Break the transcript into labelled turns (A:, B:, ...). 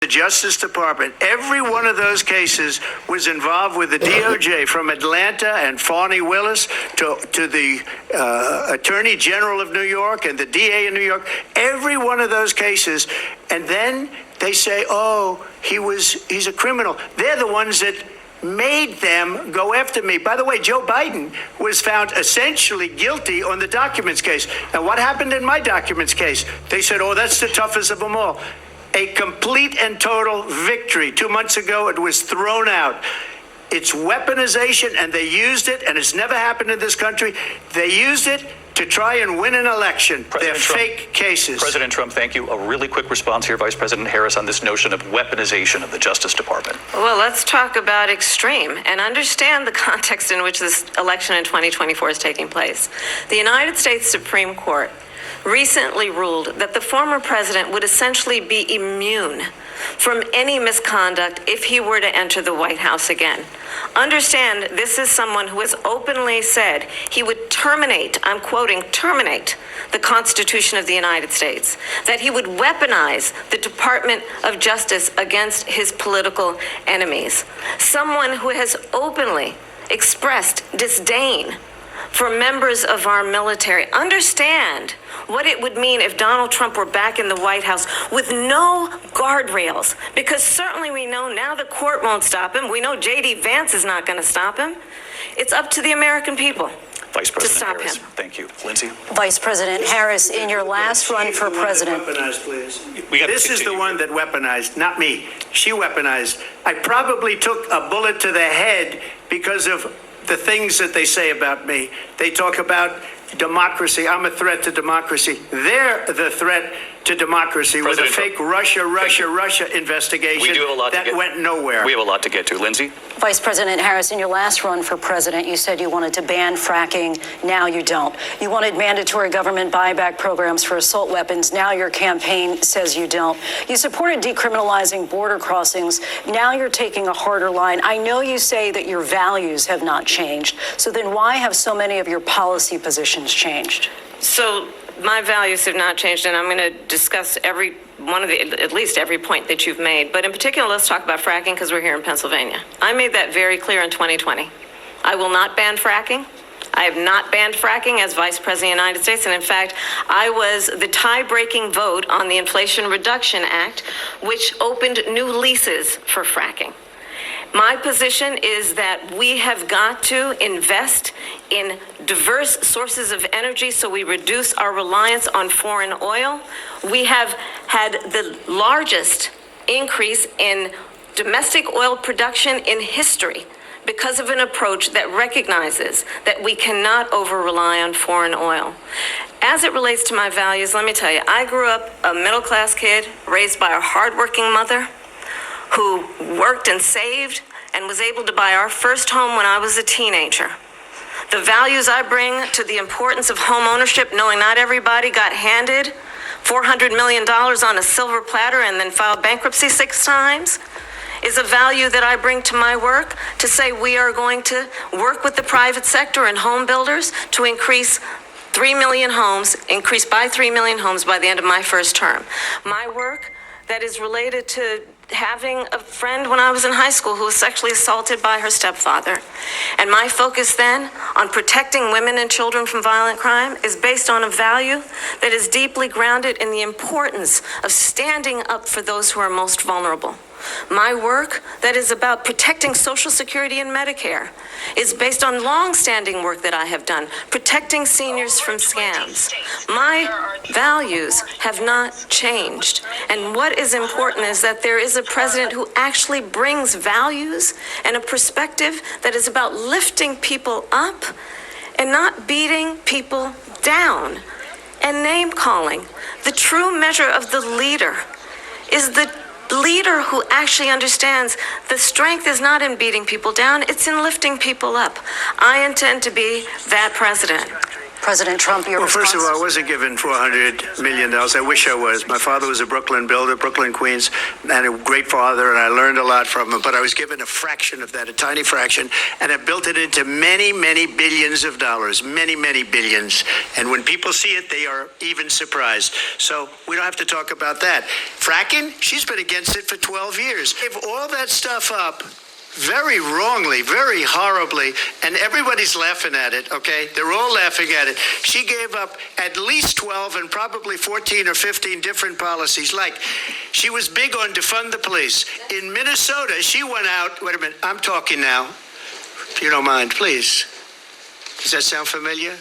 A: Justice Department. Every one of those cases was involved with the DOJ, from Atlanta and Fani Willis to the Attorney General of New York and the DA in New York. Every one of those cases. And then they say, oh, he's a criminal. They're the ones that made them go after me. By the way, Joe Biden was found essentially guilty on the documents case. And what happened in my documents case? They said, oh, that's the toughest of them all. A complete and total victory. 2 months ago, it was thrown out. It's weaponization, and they used it, and it's never happened in this country. They used it to try and win an election. They're fake cases.
B: President Trump, thank you. A really quick response here, Vice President Harris, on this notion of weaponization of the Justice Department.
C: Well, let's talk about extreme and understand the context in which this election in 2024 is taking place. The United States Supreme Court recently ruled that the former president would essentially be immune from any misconduct if he were to enter the White House again. Understand, this is someone who has openly said he would terminate, I'm quoting, terminate the Constitution of the United States, that he would weaponize the Department of Justice against his political enemies. Someone who has openly expressed disdain for members of our military. Understand what it would mean if Donald Trump were back in the White House with no guardrails, because certainly we know now the court won't stop him. We know J.D. Vance is not going to stop him. It's up to the American people
B: Vice President
C: to stop
B: Harris.
C: him.
B: Thank you. Lindsay?
D: Vice President Harris, in your last run for president.
A: Weaponized, please.
B: This
A: is the one that weaponized, not me. She weaponized. I probably took a bullet to the head because of the things that they say about me. They talk about democracy. I'm a threat to democracy. They're the threat to democracy with a fake Russia investigation that went nowhere.
B: We have a lot to get to. Lindsay?
D: Vice President Harris, in your last run for president, you said you wanted to ban fracking. Now you don't. You wanted mandatory government buyback programs for assault weapons. Now your campaign says you don't. You supported decriminalizing border crossings. Now you're taking a harder line. I know you say that your values have not changed. So then why have so many of your policy positions changed?
C: So my values have not changed, and I'm going to discuss every one of at least every point that you've made. But in particular, let's talk about fracking, because we're here in Pennsylvania. I made that very clear in 2020. I will not ban fracking. I have not banned fracking as Vice President of the United States. And in fact, I was the tie-breaking vote on the Inflation Reduction Act, which opened new leases for fracking. My position is that we have got to invest in diverse sources of energy so we reduce our reliance on foreign oil. We have had the largest increase in domestic oil production in history because of an approach that recognizes that we cannot over-rely on foreign oil. As it relates to my values, let me tell you, I grew up a middle-class kid raised by a hardworking mother who worked and saved and was able to buy our first home when I was a teenager. The values I bring to the importance of home ownership, knowing not everybody got handed $400 million on a silver platter and then filed bankruptcy 6 times, is a value that I bring to my work to say we are going to work with the private sector and home builders to increase 3 million homes, increase by 3 million homes by the end of my first term. My work that is related to having a friend when I was in high school who was sexually assaulted by her stepfather. And my focus then on protecting women and children from violent crime is based on a value that is deeply grounded in the importance of standing up for those who are most vulnerable. My work that is about protecting Social Security and Medicare is based on long-standing work that I have done, protecting seniors from scams. My values have not changed. And what is important is that there is a president who actually brings values and a perspective that is about lifting people up and not beating people down and name-calling. The true measure of the leader is the leader who actually understands the strength is not in beating people down, it's in lifting people up. I intend to be that president.
D: President Trump, your
A: Well, first of
D: response?
A: all, I wasn't given $400 million. I wish I was. My father was a Brooklyn builder, Brooklyn, Queens, and a great father, and I learned a lot from him. But I was given a fraction of that, a tiny fraction, and I built it into many, many billions of dollars, many, many billions. And when people see it, they are even surprised. So we don't have to talk about that. Fracking, she's been against it for 12 years. Gave all that stuff up very wrongly, very horribly, and everybody's laughing at it, okay? They're all laughing at it. She gave up at least 12 and probably 14 or 15 different policies. Like, she was big on defund the police. In Minnesota, she went out, wait a minute, I'm talking now, if you don't mind, please. Does that sound familiar?